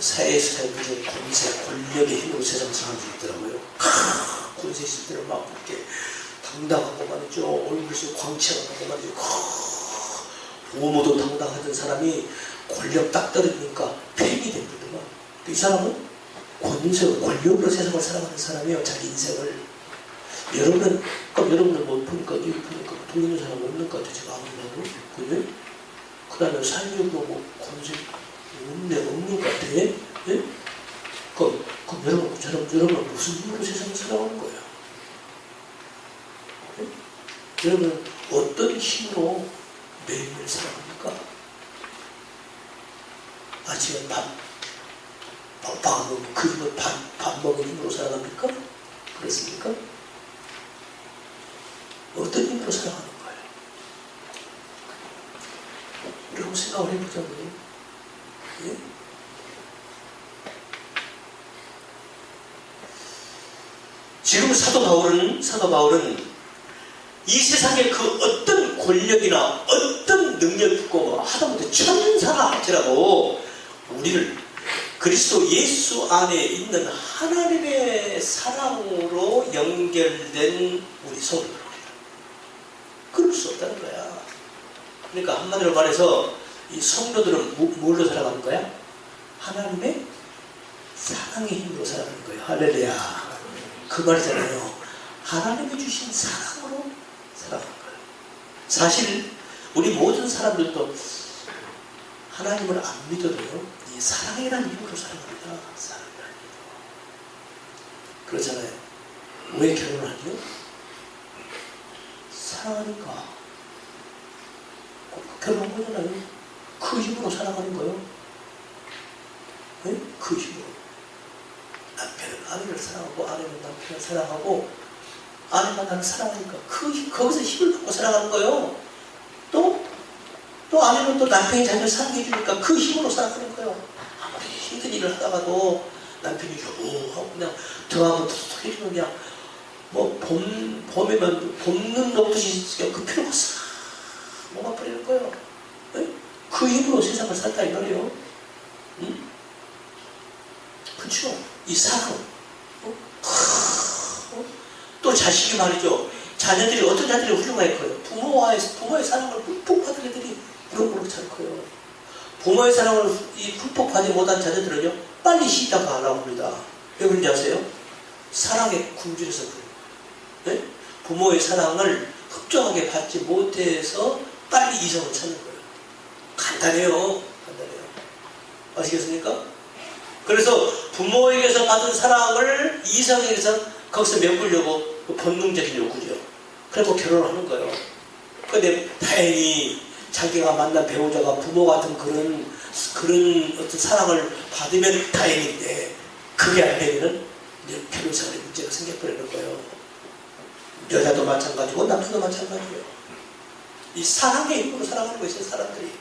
사회에서 이제 권세, 권력의 힘으로 세상을 살아갈 수 있더라고요. 권세 있을 때는 막 이렇게 당당하고 말이죠. 얼굴에서 광채가 나고 말이죠. 부모도 당당하던 사람이 권력 딱 떨어지니까 폐인이 되거든요. 이 사람은 권세, 권력으로 세상을 살아가는 사람이에요. 자기 인생을. 여러분은 뭐 보니까 돈 있는 사람 없는 것 같아요. 제가 아무리 봐도. 그죠? 그 다음에 살려고 뭐 권세 없는 것 같아. 예? 그럼 여러분은 무슨 힘으로 세상을 살아가는 거예요? 예? 여러분은 어떤 힘으로 매일매일 살아갑니까? 아침에 밥 먹으면 그 힘을 밥 먹은 힘으로 살아갑니까? 그렇습니까? 어떤 힘으로 살아가는 거예요? 여러분 생각을 해보자고요. 예? 지금 사도 바울은 이 세상에 그 어떤 권력이나 어떤 능력이 있고 하다못해 천사라 할지라도 우리를 그리스도 예수 안에 있는 하나님의 사랑으로 연결된 우리 성도들 그럴 수 없다는 거야. 그러니까 한마디로 말해서 이 성도들은 뭘로 살아가는 거야? 하나님의 사랑의 힘으로 살아가는 거예요. 할렐루야. 그 말이잖아요. 하나님이 주신 사랑으로 살아가는 거예요. 사실 우리 모든 사람들도 하나님을 안 믿어도요. 이 사랑이라는 힘으로 살아갑니다. 사랑이라는 힘으로. 그렇잖아요. 왜 결혼을 하죠? 사랑하니까. 결혼한 거잖아요. 그 힘으로 살아가는 거예요. 네? 그 힘으로. 남편은 아내를 사랑하고 아내는 남편을 사랑하고 아내가 나를 사랑하니까 거기서 힘을 받고 살아가는 거예요. 또 아내는 또 남편이 자기를 사랑해 주니까 그 힘으로 살아가는 거예요. 아무리 힘든 일을 하다가도 남편이 하고 그냥 더하면 툭툭 해주면 그냥 뭐 봄에만 봄눈 녹듯이 그 피로가 싹 녹아버리는 거예요. 네? 그 힘으로 세상을 살다 이 말이에요. 응? 그렇죠? 이 사랑. 또 자식이 말이죠. 자녀들이 어떤 자들이 훌륭하게 커요. 부모의 사랑을 푹푹 받은 애들이 무럭무럭 잘 커요. 부모의 사랑을 푹푹 받지 못한 자녀들은요 빨리 시집가 하려고 합니다. 왜 그런지 아세요? 사랑에 굶주려서 그래요. 네? 부모의 사랑을 흡족하게 받지 못해서 빨리 이성을 찾는 거예요. 간단해요. 아시겠습니까? 그래서 부모에게서 받은 사랑을 이성에게서 거기서 메꾸려고 본능적인 욕구죠. 그리고 결혼하는 거예요. 그런데 다행히 자기가 만난 배우자가 부모 같은 그런 어떤 사랑을 받으면 다행인데 그게 안 되면은 결혼 생활에 문제가 생겨버리는 거예요. 여자도 마찬가지고 남자도 마찬가지예요. 이 사랑의 힘으로 살아가는 거예요, 사람들이.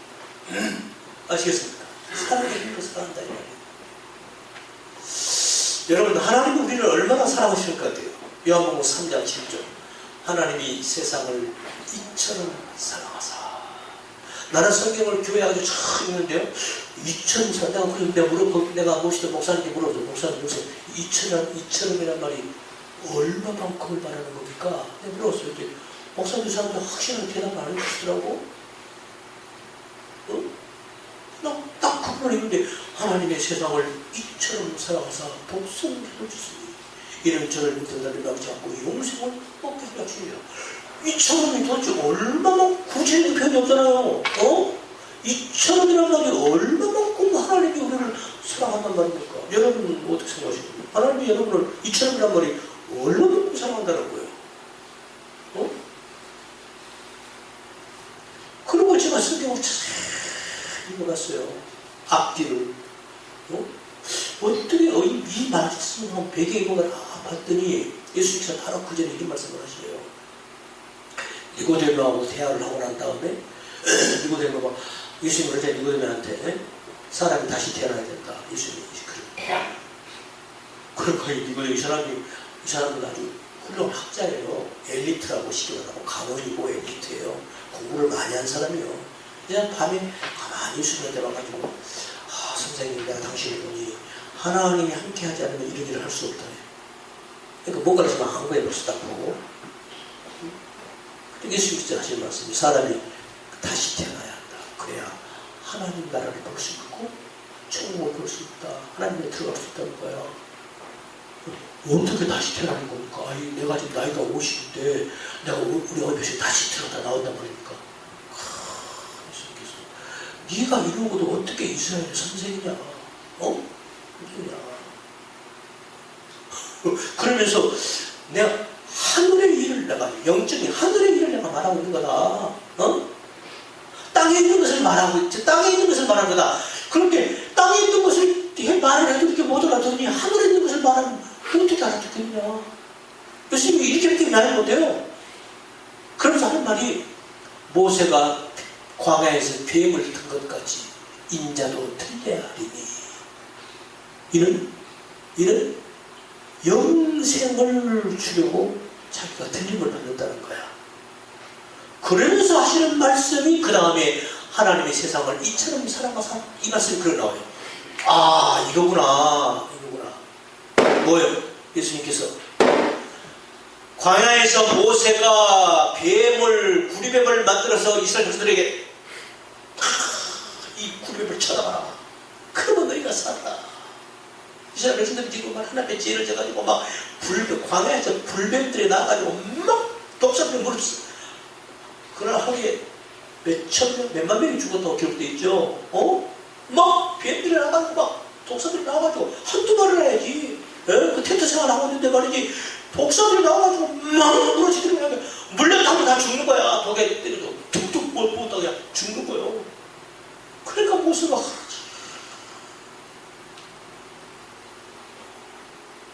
아시겠습니까? 사랑의 힘으로 살아간다 이 말이에요. 여러분, 하나님이 우리를 얼마나 사랑하실 것 같아요? 요한복음 3장 7절. 하나님이 세상을 이처럼 사랑하사. 나는 성경을 교회에 아주 참 있는데요. 이처럼 내가 모시던 목사님께 물어봤어요. 목사님 요새 이처럼이란 말이 얼마만큼을 말하는 겁니까? 내가 물어봤어요. 목사님 사람들 확실한 대답을 안 해주시더라고. 딱 그걸 했는데 하나님의 세상을 이처럼 사랑하사 복성을 주시니 이는 저를 믿는 자를 멸하지 않고 영생을 얻게 하려 주시니라. 이처럼이 도대체 얼마나 구체적인 표현이 없잖아요. 이처럼이란 말이 얼마만큼 하나님이 우리를 사랑한단 말입니까? 여러분은 어떻게 생각하십니까? 하나님이 여러분을 이처럼이란 말이 얼마만큼 사랑한다는 거예요. 그리고 제가 성경을 읽어봤어요. 앞뒤를. 어떻게 이 말씀을 배경을 봤더니 예수님께서 바로 그 전에 이런 말씀을 하시네요. 니고데모하고 대화를 하고 난 다음에 니고데모가 예수님을 그때 니고데모한테 사람이 다시 태어나야 된다. 예수님이 그래. 그러니까 니고데모 이 사람은 아주 훌륭한 학자예요. 엘리트라고 시기를 하고 강원이고 엘리트예요. 공부를 많이 한 사람이에요. 그냥 밤에 가만히 예수님한테 와가지고 선생님, 내가 당신을 보니 하나님이 함께하지 않으면 이런 일을 할 수 없다. 그러니까 뭔가를 좀 한 거예요, 벌써 딱 보고. 예수님께서 하신 말씀이 사람이 다시 태어나야 한다. 그래야 하나님 나라를 볼 수 있고 천국을 볼 수 있다. 하나님에 들어갈 수 있다는 거야. 어떻게 다시 태어나는 겁니까? 아니, 내가 지금 나이가 50인데 내가 우리 어머니 다시 들어다 나온단 말입니까? 예수님께서 네가 이러고도 어떻게 이스라엘의 선생이냐? 그러면서 내가 하늘의 일을 내가 영적인 하늘의 일을 내가 말하고 있는 거다. 땅에 있는 것을 말하고 있지. 땅에 있는 것을 말하는 거다. 그런데 땅에 있는 것을 말을 해도 이렇게 못 알아듣니 하늘에 있는 것을 말하면 어떻게 알아듣겠냐? 예수님이 이렇게 말을 못해요. 그러면서 하는 말이 모세가 광야에서 뱀을 든 것 같이 인자도 틀려하리니 이는 영생을 주려고 자기가 들림을 받는다는 거야. 그러면서 하시는 말씀이 그 다음에 하나님의 세상을 이처럼 사랑하사 이 말씀이 그러 나와요. 아, 이거구나. 뭐예요? 예수님께서 광야에서 모세가 구리뱀을 만들어서 이스라엘 백성들에게 이 구리뱀을 쳐다봐라. 그러면 너희가 산다. 이스라엘 백성들이 지금 하나님의 지혜를 져가지고 막 광야에서 불뱀들이 나가지고 막 독사들이 물었어. 그러나 하루에 몇천 명, 몇만 명이 죽었다고 기록되어 있죠. 막 뱀들이 나가지고 막 독사들이 나와가지고 한두 마리를 해야지. 그 텐트 생활 하고 있는데 말이지 독사들이 나와가지고 막 물어지더니 물려타면 다 죽는 거야. 독에 때려도 툭툭 뽑다가 그냥 죽는 거예요. 그러니까 모세가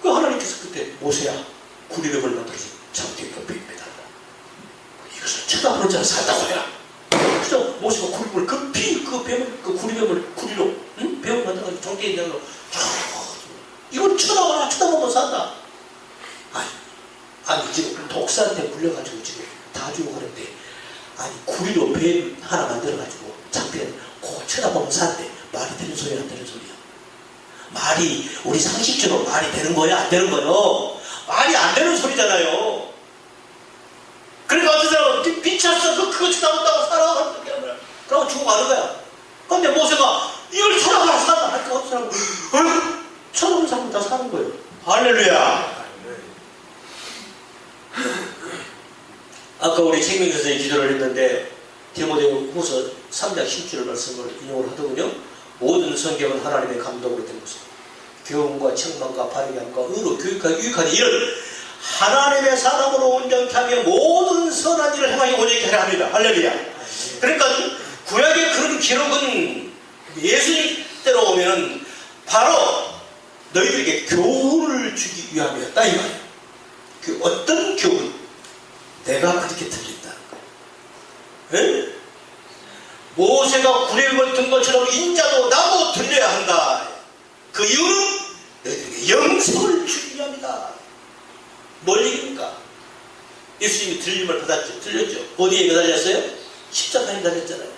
그 하나님께서 그때 모세야 구리뱀을 만들어서 장대에 뱀입니다. 이것을 쳐다보는 자는 산다고 해라. 그래서 모세가 구리뱀을 급히 그 구리뱀을 구리로 뱀을 만들어가지고 장대에 있는 거 이걸 쳐다보라. 쳐다보면 산다. 아니 지금 독사한테 물려가지고 지금 다 죽어가는데 아니 구리로 뱀 하나 만들어가지고 장대에 그거 쳐다보면 산대. 말이 되는 소리야 안 되는 소리야? 말이 우리 상식적으로 말이 되는 거야 안 되는 거요? 말이 안 되는 소리잖아요. 그러니까 어떤 사람은 미쳤어. 그거 쳐다본다고 살아가는 거야. 그러고 죽어가는 거야. 그런데 모세가 이걸 쳐다봐라 산다. 그러니까 어떤 사람은 쳐다보는 사람은 다 사는 거예요. 할렐루야. 아까 우리 책명 선생님이 기도를 했는데 디모데 후서 3장 10절 말씀을 인용을 하더군요. 모든 성경은 하나님의 감동으로 된 것입니다. 교훈과 책망과 바르게함과 의로 교육하기 유익한 일을 하나님의 사람으로 온전케 하며 모든 선한 일을 행하여 온전케 하려 합니다. 할렐루야. 그러니까 구약의 그런 기록은 예수님 때로 오면은 바로 너희들에게 교훈을 주기 위함이었다 이 말이에요. 그 어떤 교훈? 내가 그렇게 들린다는 거예요. 에? 모세가 구레뱀을 든 것처럼 인자도 나도 들려야 한다. 그 이유는 너희들에게 영생을 주기 위함이다. 뭘 얘기입니까? 예수님이 들림을 받았죠. 들렸죠. 어디에 매달렸어요? 십자가에 매달렸잖아요.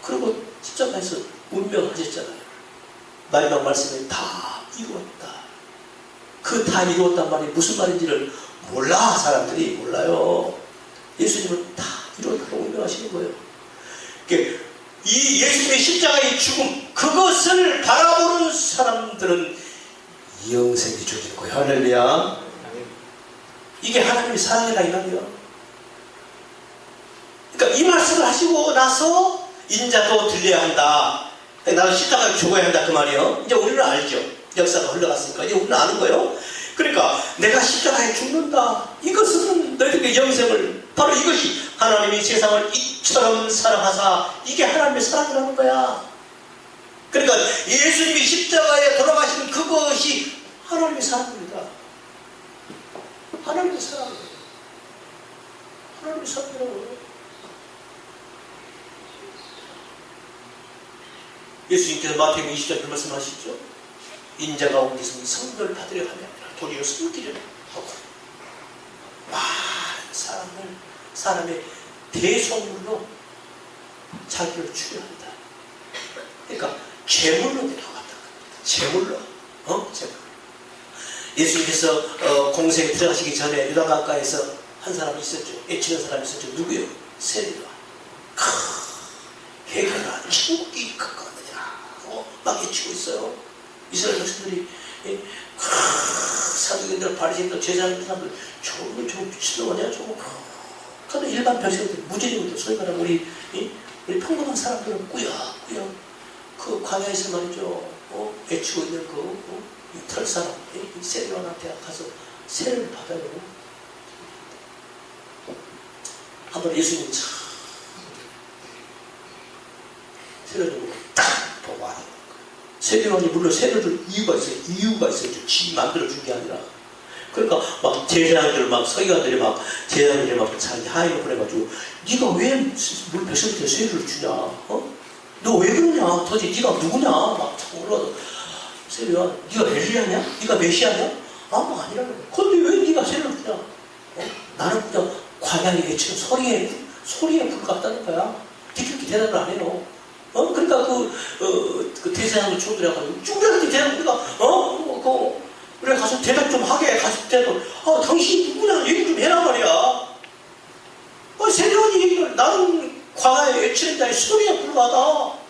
그리고 십자가에서 운명하셨잖아요. 마지막 말씀에 다 이루었다. 그 다 이루었단 말이 무슨 말인지를 몰라. 사람들이 몰라요. 예수님은 다 이루었다고 운명하시는 거예요. 이 예수님의 십자가의 죽음 그것을 바라보는 사람들은 영생이 주어지는 거예요. 할렐루야. 이게 하나님의 사랑이라 이 말이에요. 그러니까 이 말씀을 하시고 나서 인자도 들려야 한다. 나도 십자가에 죽어야 한다 그 말이에요. 이제 우리는 알죠. 역사가 흘러갔으니까 이제 우리는 아는 거예요. 그러니까 내가 십자가에 죽는다. 이것은 너희들에게 영생을 바로 이것이 하나님이 세상을 이처럼 사랑하사 이게 하나님의 사랑이라는 거야. 그러니까 예수님이 십자가에 돌아가신 그것이 하나님의 사랑입니다. 하나님의 사랑이에요. 하나님의 사랑이라고요. 예수님께서 마태복음 20장 그 말씀하시죠. 인자가 온 것은 성도를 받으려 하며 도리어 섬기려 하고 많은 사람의 대속물로 자기를 주려 한다. 그러니까 죄물로 내려가. 제물로, 제물로. 예수님께서 공생에 들어가시기 전에 유다강가에서 한 사람이 있었죠. 애치는 사람이 있었죠. 누구요? 세리가. 해결아, 천국이 가까웠느냐. 막 애치고 있어요. 이스라엘 백성들이 사두개들, 바리새인들, 제사장들, 사람들 저거 미친놈 아니야? 저거. 근데 일반 백성들, 무지리들, 소위 말하면 우리 평범한 사람들은 꾸역꾸역 그 광야에서 말이죠. 애치고 있는 이 털사람, 이 세리원한테 가서 세례를 받아요. 한번 예수님 참 세례를 딱 보고 하는 거예요. 세례원이 물론 세례를 줄 이유가 있어요. 이유가 있어요. 지 만들어 준 게 아니라. 그러니까 막 제사장들, 막 서기관들이 막 제사장들이 막 자기 하인을 보내가지고 네가 왜 물 백성한테 세례를 주냐? 너 왜 그러냐? 도대체 네가 누구냐? 막 자꾸 물어서 세례원, 네가 엘리야냐? 네가 메시아냐? 아무 아니라고. 근데 왜 네가 세례를 주냐? 나는 그냥 광야에 외치는 소리에 불같다는 거야. 그렇게 대답을 안 해요. 그러니까 그 대사장을 초들어가지고 쭈그라게 대답하니까 그래 가서 대답 좀 하게. 가서 대답. 당신이 누구냐 얘기 좀 해라 말이야. 세례원이 얘기를 나는 광야에 외치는 자의 소리에 불과하다.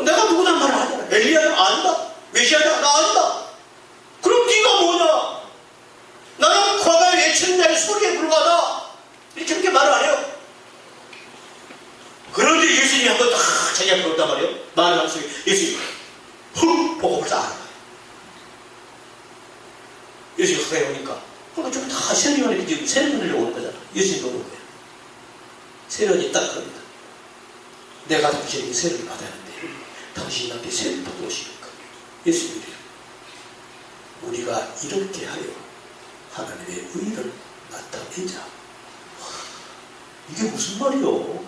내가 누구란 말을 하잖아. 엘리야는 아니다. 메시아는 나 아니다. 그럼 네가 뭐냐? 나는 광야에 외치는 자의 소리에 불과하다. 이렇게 말을 안 해요. 그런데 예수님이 한번 딱 자기 앞에 온단 말이에요. 말을 하면서 예수님이 훅 보고 벌써 알아. 예수님이 가까이 오니까 그러니까 좀 다 세례원이 지금 세례문을 오는 거잖아. 예수님이 오는 거예요. 세례원이 딱 그럽니다. 내가 당신에게 세례를 받아야 하는데 당신이 나한테 세례를 받아 오시니까 예수님이 우리가 이렇게 하여 하나님의 의를 나타내자. 이게 무슨 말이요?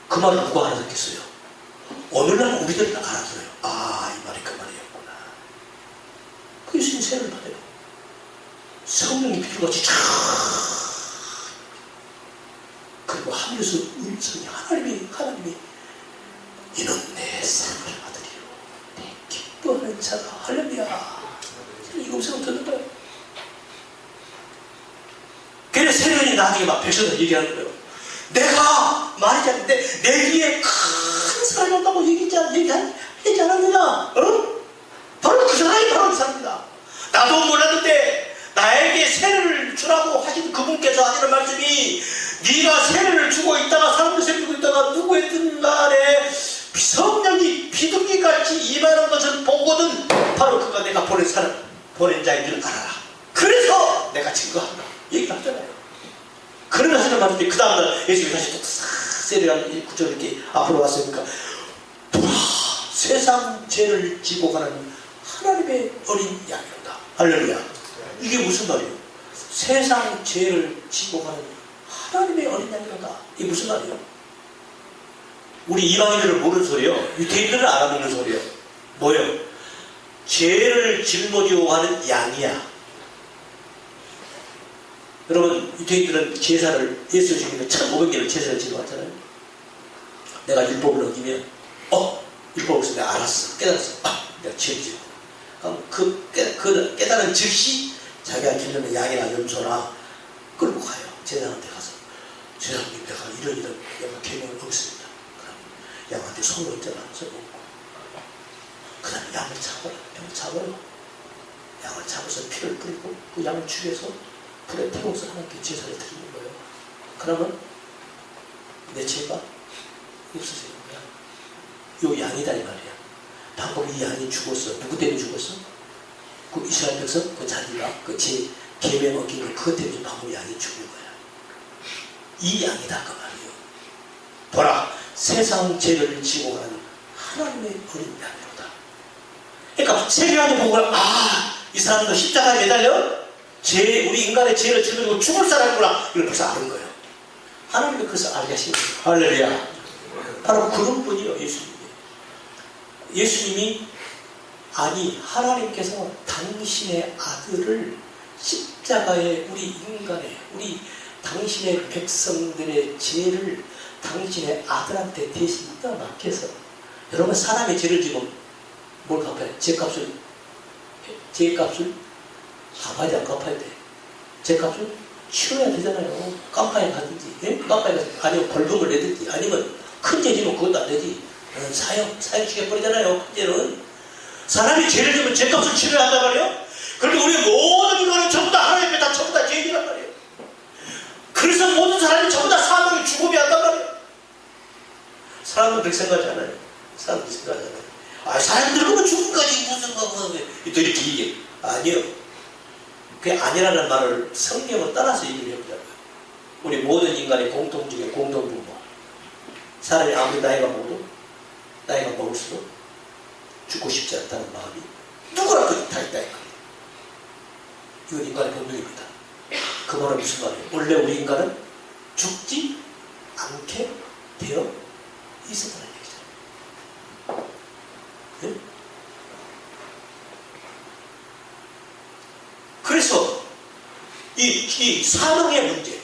그 말을 누가 알아듣겠어요? 오늘날 우리들은 알아들어요. 이 말이 그 말이었구나. 그 예수님 세례를 받아요. 성령이 비둘같이 쫙 그리고 하늘에서 음성이 하나님이 이는 내 사랑하는 아들이요 내 기뻐하는 자가. 할렐루야. 이 음성을 듣는 거예요. 그래서 세례원이 나중에 막 백성들 얘기하는 거예요. 내가 말이지 않는데 내 뒤에 큰 사람이 온다고 얘기하지 않았느냐? 바로 그 사람이 바로 그 사람입니다. 나도 몰랐는데 나에게 세례를 주라고 하신 그분께서 하시는 말씀이 네가 세례를 주고 있다가 사람들 세례를 주고 있다가 누구였든 간에 성령이 비둘기같이 임하는 것을 보거든 바로 그가 내가 보낸 자인 줄 알아라. 그래서 내가 증거한다. 얘기를 하잖아요. 그러면 하시는 말씀이 그 다음날 예수님이 다시 또 세례한 구절 이렇게 앞으로 왔으니까 보라 세상 죄를 지고 가는 하나님의 어린 양이로다. 할렐루야. 이게 무슨 말이에요? 세상 죄를 지고 가는 하나님의 어린 양이로다. 이게 무슨 말이에요? 우리 이방인들은 모르는 소리예요. 유대인들은 알아듣는 소리예요. 뭐예요? 죄를 짊어지고 가는 양이야. 여러분 유대인들은 제사를 예수 중에 1500개를 제사를 지고 왔잖아요. 내가 율법을 어기면 율법을 써서 내가 알았어. 깨달았어. 내가 죄를 지고. 그럼 그 깨달은 즉시 자기가 기르는 양이나 염소나 끌고 가요. 제사장한테 가서 제사장님 내가 이런 계명을 어겼습니다. 그럼 양한테 손을 얹어라. 그 다음에 양을 잡아요. 양을 잡아서 피를 뿌리고 그 양을 죽여서 불에 태워서 하나님께 제사를 드리는 거예요. 그러면 내 죄가 없어지는 거야. 요 양이다 이 말이야. 방금 이 양이 죽었어. 누구 때문에 죽었어? 그 이스라엘 백성, 그 자기가 그 제 계명 어긴 거 그것 때문에 방금 양이 죽은 거야. 이 양이다 그 말이에요. 보라, 세상 죄를 지고 가는 하나님의 어린 양이로다. 그러니까 세계관이 보고 이 사람도 십자가에 매달려 우리 인간의 죄를 짊어지고 죽을 사람이구나. 이걸 벌써 아는 거예요. 하나님이 그것을 알게 하신 거예요. 할렐루야. 바로 그런 분이요, 예수님이. 예수님이 하나님께서 당신의 아들을 십자가에 우리 당신의 백성들의 죄를 당신의 아들한테 대신 떠맡겨서 여러분, 사람이 죄를 지면 뭘 갚아야 돼? 죄값을 갚아야 돼, 안 갚아야 돼? 죄값을 치워야 되잖아요. 깜빵에 가든지, 예? 깜빵에 가서, 아니면 벌금을 내든지, 아니면 큰 죄 지면 그것도 안 되지. 사형 죽여버리잖아요, 큰 죄는. 사람이 죄를 지면 죄값을 치러야 한단 말이에요. 그런데 우리 모든 인간은 전부 다 하나님 앞에 다 전부 다 죄인이란 말이에요. 그래서 모든 사람이 전부 다 사망의 죽음이 한단 말이에요. 사람은 그렇게 생각하지 않아요. 사람들이 생각하지 않아요. 사람들 그러면 죽음까지 무슨 또 이렇게 얘기해. 아니요. 그게 아니라는 말을 성경을 따라서 얘기를 해보자고요. 우리 모든 인간의 공통적인 공동분모. 사람이 아무리 나이가 먹을수록 죽고 싶지 않다는 마음이 누구나 다 있다. 이건 인간의 본능입니다. 그 말은 무슨 말이에요? 원래 우리 인간은 죽지 않게 되어 있었다는 얘기죠. 네? 그래서 이 사망의 문제,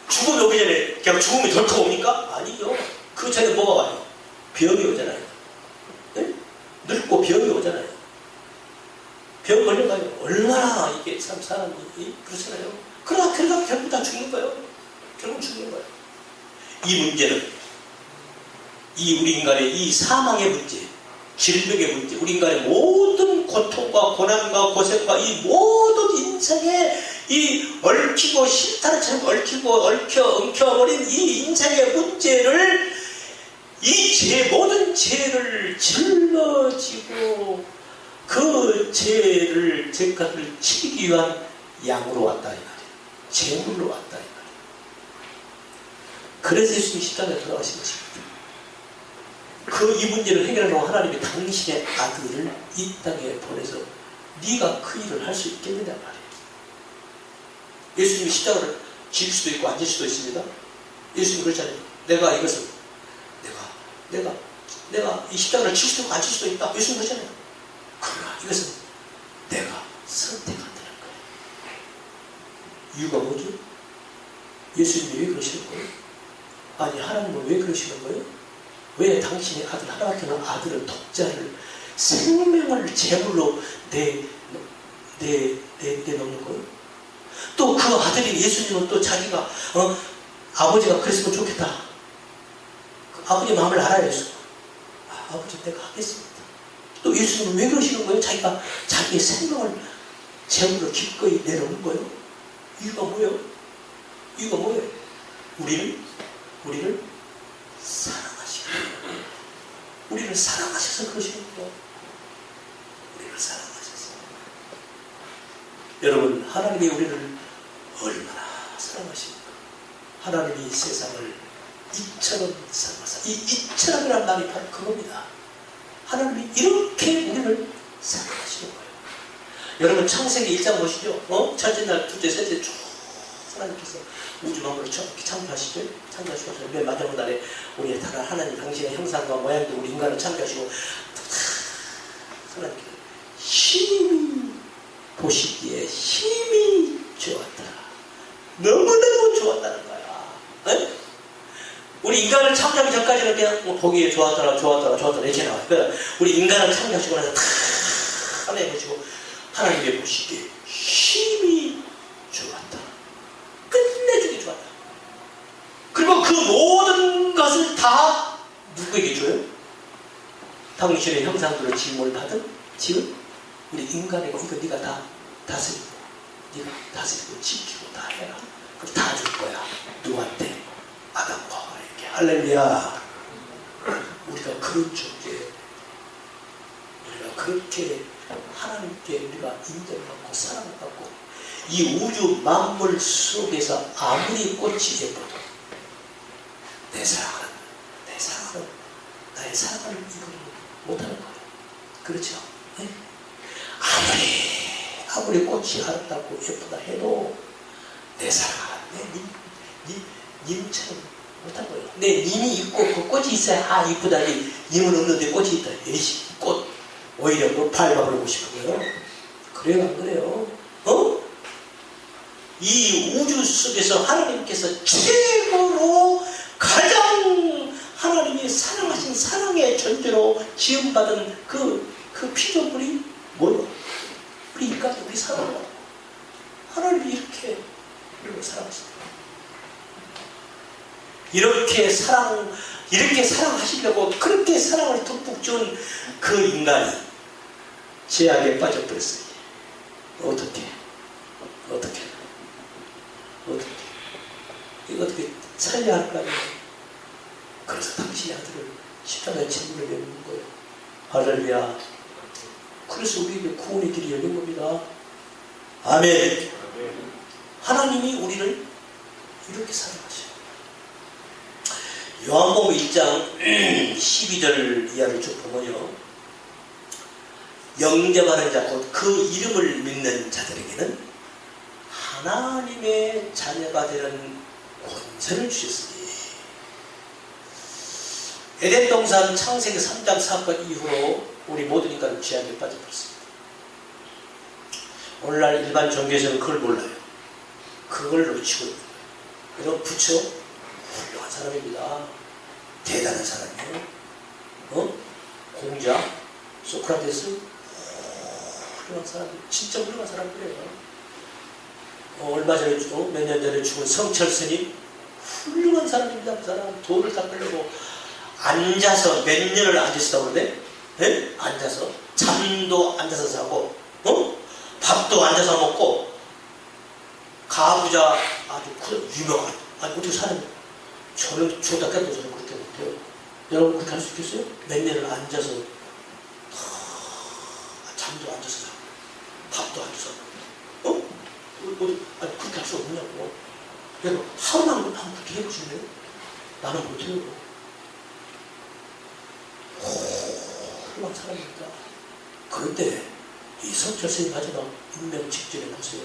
죽음이 오기 전에 그냥 죽음이 덜컥 옵니까? 아니죠. 그 전에 뭐가 와요? 병이 오잖아요. 네? 늙고 병이 오잖아요. 병 걸려가요. 얼마나 이게 참 사람이 그렇잖아요. 그러다 결국 다 죽는 거예요. 결국 죽는 거예요. 이 문제는 우리 인간의 이 사망의 문제, 질병의 문제, 우리 인간의 모든 고통과 고난과 고생과 이 모든 인생의 이 얽히고 실타래처럼 엉켜버린 이 인생의 문제를 모든 죄를 짊어지고 그 죄값을 치기 위한 양으로 왔다 이 말이에요. 제물로 왔다 이 말이에요. 그래서 예수님이 십자가에 돌아가신 것입니다. 이 문제를 해결하려고 하나님이 당신의 아들을 이 땅에 보내서 네가 그 일을 할 수 있겠느냐 말이에요. 예수님이 십자가를 질 수도 있고 앉을 수도 있습니다. 예수님이 그렇잖아요. 내가 이 십자가를 칠 수도 있고 앉을 수도 있다. 예수님 그렇잖아요. 그러나 이것은 내가 선택한다는 거예요. 이유가 뭐죠? 예수님이 왜 그러시는 거예요? 아니, 하나님은 왜 그러시는 거예요? 왜 당신의 아들, 하나님의 아들을, 독자를, 생명을 제물로 내놓는 거예요? 또 그 아들이, 예수님은 또 자기가, 아버지가 그랬으면 좋겠다. 그 아버지 마음을 알아야 해서, 아버지 내가 하겠습니다. 또 예수님은 왜 그러시는 거예요? 자기가 자기의 생명을 제물로 기꺼이 내놓는 거예요? 이유가 뭐예요? 우리를 사랑하시고, 우리를 사랑하셔서 그러시는 거예요. 우리를 사랑하셔서. 여러분, 하나님이 우리를 얼마나 사랑하십니까? 하나님이 세상을 이처럼 사랑하사. 이 이처럼이란 말이 바로 그겁니다. 하나님이 이렇게 우리를 사랑하시는 거예요. 여러분, 창세기 1장 보시죠. 첫째 날, 둘째, 셋째 쭉 하나님께서 우주 만물을 창조하시죠. 창조하시고 맨 마지막 날에 우리의 다른 하나님 당신의 형상과 모양도 우리 인간을 창조하시고 하나님께서 힘이 보시기에 힘이 좋았다. 너무너무 좋았다는 거야. 네? 우리 인간을 창조하기 전까지는 그냥 보기에 좋았더라 이렇게 나와요. 그러니까 우리 인간을 창조하시고 나서 다 하나님 보시고 하나님이 보시기에 힘이 좋았다. 끝내주기 좋았다. 그리고 그 모든 것을 다 누구에게 줘요? 당신의 형상대로 지음을 받은 지금 우리 인간에게 이거 네가 다 다스리고 지키고 다 해라. 그럼 다 줄 거야. 누구한테? 아담과 하와에게. 할렐루야. 우리가 그런 존재, 우리가 그렇게 하나님께 우리가 인정받고 사랑받고 이 우주 만물 속에서 아무리 꽃이 예뻐도 나의 사랑을 이루지 못하는 거예요. 그렇죠? 네? 아무리 꽃이 아름답고 예쁘다 해도 내 사랑은 님처럼 못한 거예요. 내 님이 있고 그 꽃이 있어야 이쁘다. 님은 없는데 꽃이 있다. 꽃 오히려 뭐 밟아버리고 싶은 거예요. 그래요, 안 그래요? 이 우주 속에서 하나님께서 최고로 가장 하나님이 하나님이 사랑하신 사랑의 존재로 지음받은 그 피조물이 뭐예요? 우리 인간, 우리 사람이라고. 하나님이 이렇게 우리를 사랑하십니다. 이렇게 사랑하시려고 그렇게 사랑을 듬뿍 준 그 인간이 죄악에 빠져버렸어요. 어떻게 이거 어떻게 살려야 할 거 아니에요? 그래서 당신의 아들을 십자가에 제물을 내는 거예요. 할렐루야. 그래서 우리에게 구원의 길이 열린 겁니다. 아멘. 하나님이 우리를 이렇게 사랑하셔요. 요한복음 1장 12절 이하를 쭉 보면요, 영접하는 자, 곧 그 이름을 믿는 자들에게는 하나님의 자녀가 되는 권세를 주셨으니. 에덴 동산 창세기 3장 사건 이후로 우리 모든 인간은 죄악에 빠져버렸습니다. 오늘날 일반 종교에서는 그걸 몰라요. 그걸 놓치고 있는 거예요. 여러분, 부처 훌륭한 사람입니다. 대단한 사람이에요. 공자, 소크라테스 훌륭한 사람들, 진짜 훌륭한 사람들이에요. 얼마 전에 몇 년 전에 죽은 성철 스님 훌륭한 사람입니다. 그 사람 돈을 닦으려고 앉아서 몇 년을 앉으시다고 그러네. 네? 앉아서 잠도 앉아서 자고 밥도 앉아서 먹고, 가부자 아주 유명한, 아니 어떻게 사는, 저는 죽었다 깨도 저는 그렇게 못해요. 여러분 그렇게 할 수 있겠어요? 몇 년을 앉아서 잠도 앉아서 자고 밥도 앉아서 아니 그렇게 할 수 없냐고. 여러분 하루만 한번 그렇게 해보실래요? 나는 못해요. 훌륭한 사람입니다. 그런데 이 성철 스님 마지막 운명 직전에 보세요.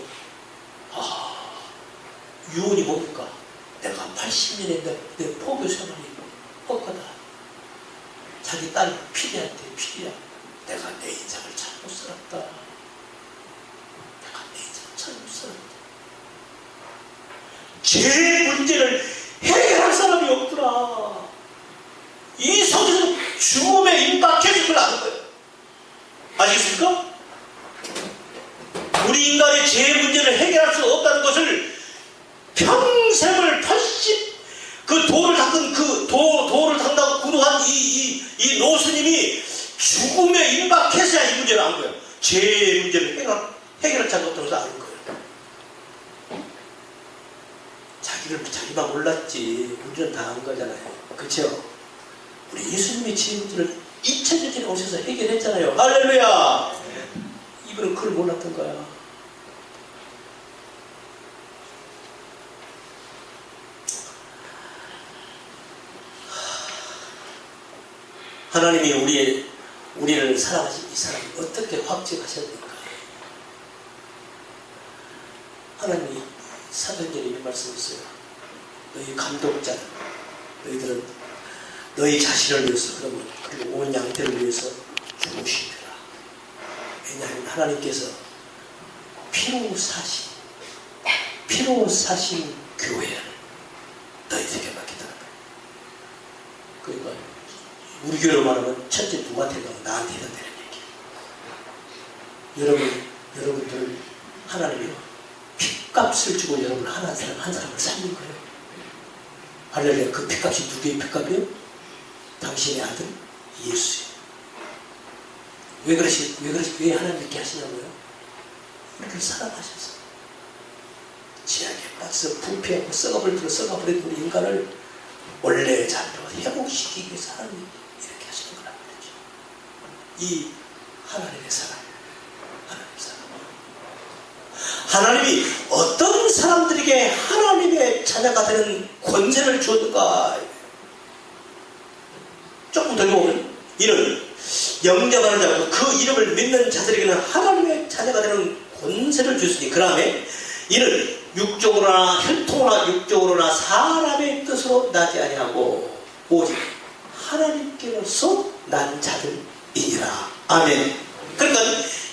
유언이 뭡니까? 내가 80년에 내 포교 생활이 헛거다. 자기 딸 피디야, 내가 내 인생을 잘못 살았다. 죄의 문제를 해결할 사람이 없구나. 이 속에서 죽음에 임박해서 그걸 아는 거예요. 아시겠습니까? 우리 인간의 죄의 문제를 해결할 수 없다는 것을 평생을 그 돌을 닦은 돌을 닦다고 구두한 이 노스님이 죽음에 임박해서야 이 문제를 안 거예요. 죄의 문제를 해결할 자가 없다고 해서 아는 거예요. 자기만 몰랐지 우리는 다 안 거잖아요. 그렇죠? 우리 예수님이 죄의 문제를 2000년 전에 오셔서 해결했잖아요. 할렐루야. 이분은 그걸 몰랐던 거야. 하나님이 우리를 사랑하신 이 사람이 어떻게 확증하셨는가? 하나님이 사도행전에 이런 말씀했어요. 너희 감독자는 너희들은 너희 자신을 위해서, 그리고 온 양태를 위해서 죽으시리라. 왜냐하면 하나님께서 피로 사신 교회를 너희에게 맡기더라. 그러니까 우리 교회로 말하면 첫째 누구한테 가면 나한테 해당되는 얘기예요. 여러분들 하나님이 핏값을 주고 여러분 한 사람을 살린 거예요. 할렐루야. 그 핏값이 누구의 핏값이에요? 당신의 아들 예수예요. 왜 하나님 이렇게 하시냐고요? 우리를 사랑하셔서 죄악에 빠져서 부패하고 썩어버린 우리 인간을 원래의 자리로 회복시키기 위해서 하나님이 이렇게 하시는 거란 말이죠. 이 하나님의 사랑, 하나님이 어떤 사람들에게 하나님의 자녀가 되는 권세를 주었는가? 조금 더 보면 이는 영접하는 자고 그 이름을 믿는 자들에게는 하나님의 자녀가 되는 권세를 주었으니, 그 다음에 이는 육적으로나 혈통으로나 육적으로나 사람의 뜻으로 나지 아니하고 오직 하나님께로서 난 자들이니라. 아멘. 그러니까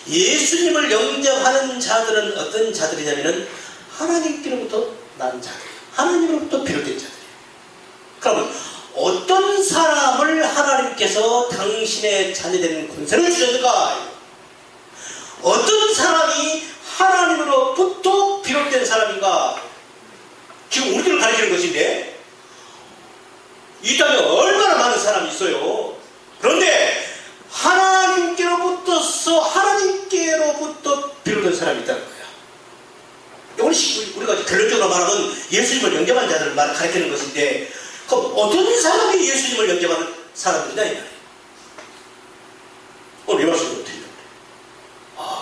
예수님을 영접하는 자들은 어떤 자들이냐면은 하나님께로부터 난 자들, 하나님으로부터 비롯된 자들이에요. 그러면 어떤 사람을 하나님께서 당신의 자녀되는 권세를 주셨는가? 어떤 사람이 하나님으로부터 비롯된 사람인가? 지금 우리들을 가르치는 것인데 이 땅에 얼마나 많은 사람이 있어요. 그런데 하나님께로부터 비롯된 사람이 있다는 거야. 이건 우리가 결론적으로 말하면 예수님을 영접한 자들을 가르치는 것인데, 그럼 어떤 사람이 예수님을 영접하는 사람들이냐 이 말이에요. 오늘 이 말씀이 어떻게 돼요?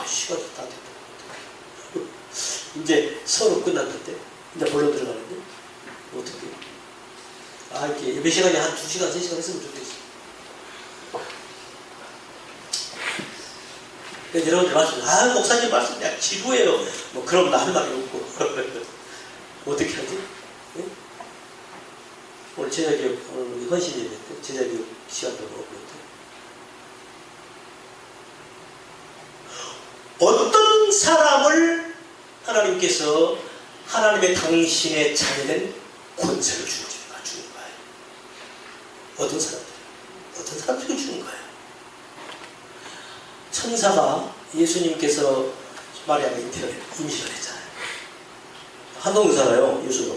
시간이 다 됐다. 이제 서로 끝났는데, 이제 본론 들어가는데 어떻게 해요? 이렇게 몇 시간이 한 2시간, 3시간 했으면 좋겠어. 여러분들 말씀, 목사님 말씀 그냥 지루해요. 뭐 그럼 나 할 말이 없고. 어떻게 하지? 네? 오늘 제자교육, 오늘 우리 헌신예배인데 제자교육 시간도 없고. 어떤 사람을 하나님께서 하나님의 당신의 자녀된 권세를 주는 거예요. 어떤 사람들이 주는 거예요. 천사가 예수님께서 마리아가 임신을 했잖아요. 한동훈 살아요. 예수가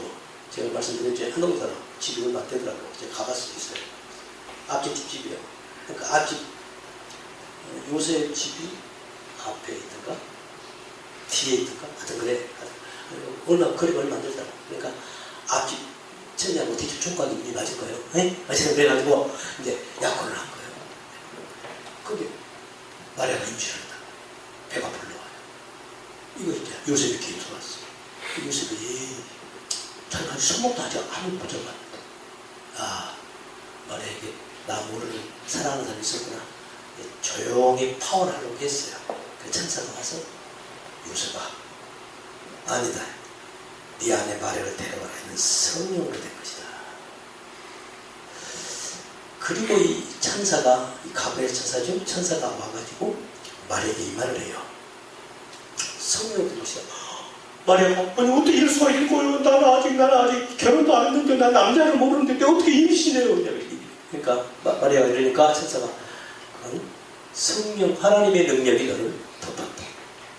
제가 말씀드렸죠. 한동훈 살아. 집이 얼마 안 되더라고요. 제가 가봤을 수 있어요. 앞집 집이요. 그러니까 앞집 요셉 집이 앞에 있던가 뒤에 있던가 하여튼 그래. 거리가 얼마 안 되더라고. 그러니까 앞집 천장하고 뒤집 총각이 맞을 거예요. 네? 그래가지고 이제 약혼을 한 거예요. 그게 마리아가 임신을 했다. 배가 불러와요. 이거 이제 요셉이 뒤에 들어왔어. 요셉이 자기가 손목도 하지 아무것도 못 잡아. 마리아에게 나 모르는 사랑하는 사람이 있었구나. 조용히 파혼하려고 했어요. 그 천사가 와서 요셉아, 아니다. 네 안에 마리아를 데려가라 했는 성령으로 된 것이다. 그리고 이 천사가, 이 가브리엘 천사죠? 천사가 와가지고 마리아에게 이 말을 해요. 성령으로 된 것이다. 마리아가, 아니 어떻게 이럴 수가 있는 거예요? 나는 아직 결혼도 안 했는데 난 남자를 모르는데 어떻게 임신해요? 그러니까 마리아가 이러니까 천사가, 성령, 하나님의 능력이 너를 덮었다.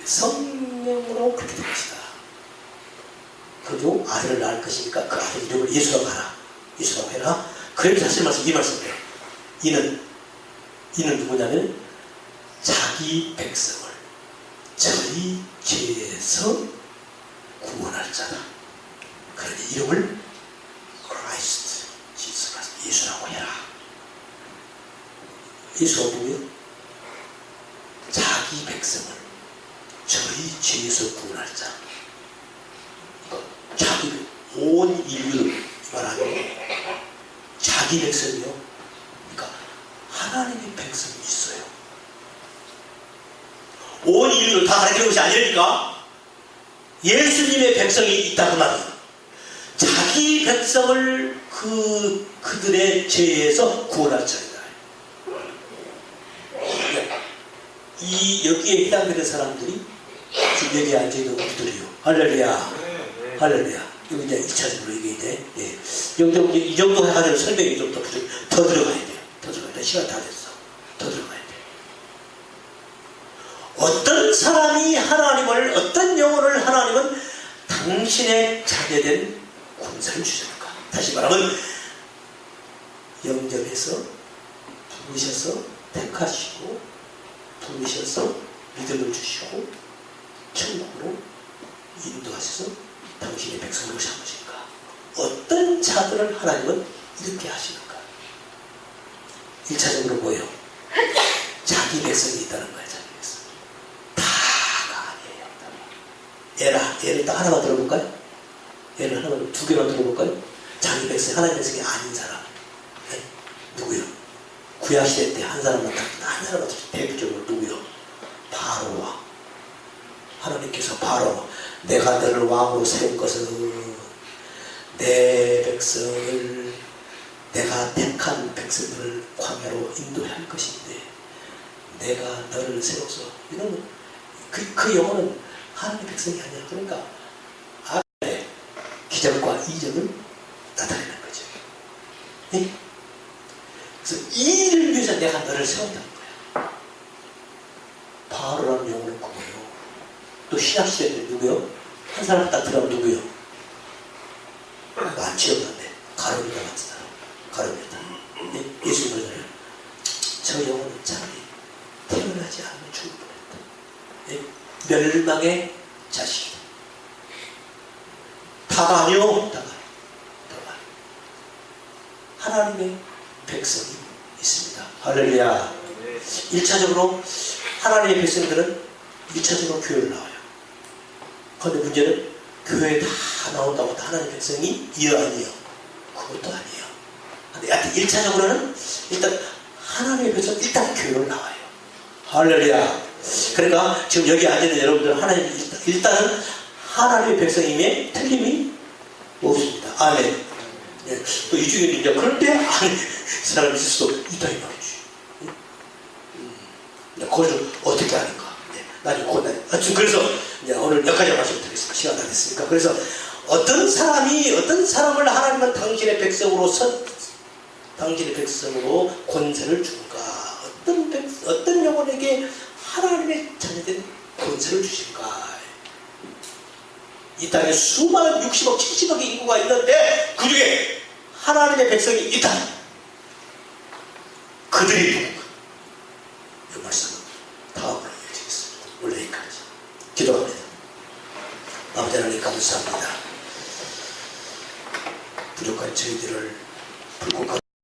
성령으로 그렇게 된 것이다. 그리고 아들을 낳을 것이니까 그 아들 이름을 예수라고 하라. 예수라고 해라. 그래서 사실 이 말씀이에요. 이는 누구냐면 자기 백성을 저희 죄에서 구원할 자다. 그러니 이름을 크라이스트, 예수라고 해라. 예수가 누구예요? 자기 백성을 저희 죄에서 구원할 자. 자기 온 인류를 말하는 자기 백성이요. 그러니까 하나님의 백성이 있어요. 온 인류를 다 가르치는 것이 아니니까 예수님의 백성이 있다 그 말이에요. 자기 백성을 그들의 죄에서 구원할 자이다. 여기에 해당되는 사람들이 지금 여기 앉아있는 우리들이요. 할렐루야. 할렐루야. 이거 이제 2차적으로 이게 돼. 예. 이 정도 해가지고 설명이 좀 더 들어가야 돼요. 더 들어가야 돼. 시간 다 됐어. 더 들어가야 돼. 어떤 사람이 어떤 영혼을 하나님은 당신의 자녀된 권세를 주셨는가? 다시 말하면, 영접해서, 부르셔서, 택하시고, 부르셔서, 믿음을 주시고, 천국으로 인도하셔서 당신의 백성으로 삼으실까? 어떤 자들을 하나님은 이렇게 하시는가? 1차적으로 뭐예요? 자기 백성이 있다는 거예요. 자기 백성. 다가 아니에요. 예를 딱 하나만 들어볼까요? 예를 하나만, 2개만 들어볼까요? 자기 백성, 하나님의 백성이 아닌 사람. 네? 누구요? 구약시대 때 한 사람만 대표적으로 누구요? 바로와. 하나님께서 바로 내가 너를 왕으로 세운 것은 내 백성을, 내가 택한 백성들을 광야로 인도할 것인데 내가 너를 세워서, 이런 그 영혼은 하나님의 백성이 아니야. 그러니까 악의 기적과 이적을 나타내는 거죠. 네? 그래서 이 일을 위해서 내가 너를 세웠다는 거야. 바로라는 영혼을 꾸며요. 또 신학시대에 누구요? 한 사람 딱 들어가면 누구요? 많지 없는데 가룟유다 같은 사람. 가룟유다. 예수님 그러잖아요. 저 영혼은 차라리 태어나지 않으면 죽을 뻔했다. 멸망의 자식이다. 다가 아니요. 다가 하나님의 백성이 있습니다. 할렐루야. 1차적으로 하나님의 백성들은 1차적으로 교회를 나와요. 그런데 문제는 교회에 다 나온다고 하나님의 백성이 이어 아니에요. 그것도 아니에요. 근데 하여튼 1차적으로는 일단 하나님의 백성 일단 교회를 나와요. 할렐루야. 그러니까 지금 여기 앉아있는 여러분들은 일단은 하나님의 백성임에 틀림이 없습니다. 아멘. 예, 또 이 중에 이제 그런데 아니 사람이 있을 수도 있다 이 말이지. 그걸 좀 어떻게 하는가. 나중에 곧 그래서 이제 오늘 여기까지 말씀드리겠습니다. 시간 다 됐으니까. 그래서 어떤 사람을 하나님은 당신의 백성으로 권세를 준가. 어떤 영혼에게 하나님의 자녀된 권세를 주실까. 이 땅에 수많은 60억, 70억의 인구가 있는데 그 중에 하나님의 백성이 있다. 그들이 누군가. 이 말씀은 다음으로 이어지겠습니다. 오늘 여기까지. 기도합니다. 아버지 하나님 감사합니다. 부족한 저희들을 불국한